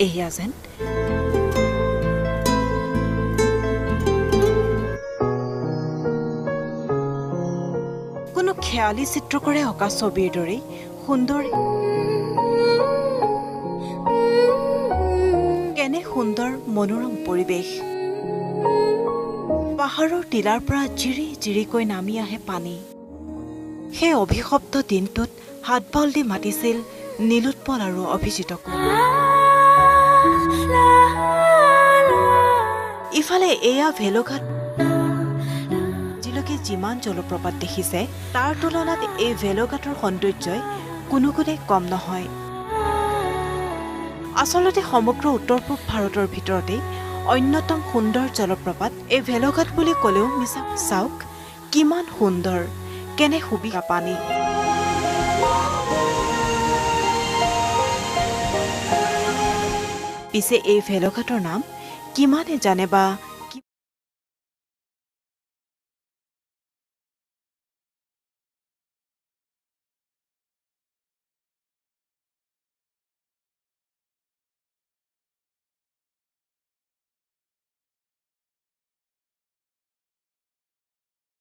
এয়া যেন কোনো খেয়ালী চিত্ৰকৰে অঁকা ছবিৰ দৰেই সুন্দৰ কেনে সুন্দৰ মনোৰম পৰিৱেশ পাহাৰৰ টিলাৰ পৰা জিৰি জিৰিকৈ নামি আহে পানী সেই অভিশপ্ত দিনটোত হাত বাউল দি মাতিছিল নীলোৎপল আৰু অভিজিতকো ইফালে এয়া ভেলোঘাট আজিলৈকে যিমান জলপ্ৰপাত দেখিছে তাৰ তুলনাত এই ভেলোঘাটৰ সৌন্দৰ্যই কোনো গুণে কম নহয় আচলতে সমগ্ৰ উত্তৰ পূব ভাৰতৰ ভিতৰতে অন্যতম সুন্দৰ জলপ্ৰপাত এই ভেলোঘাট বুলি ক'লেও মিছা চাওক কিমান সুন্দৰ কেনে সুবিধা পানী পিছে এই ভেলোঘাটৰ নাম কিমানে জানে বা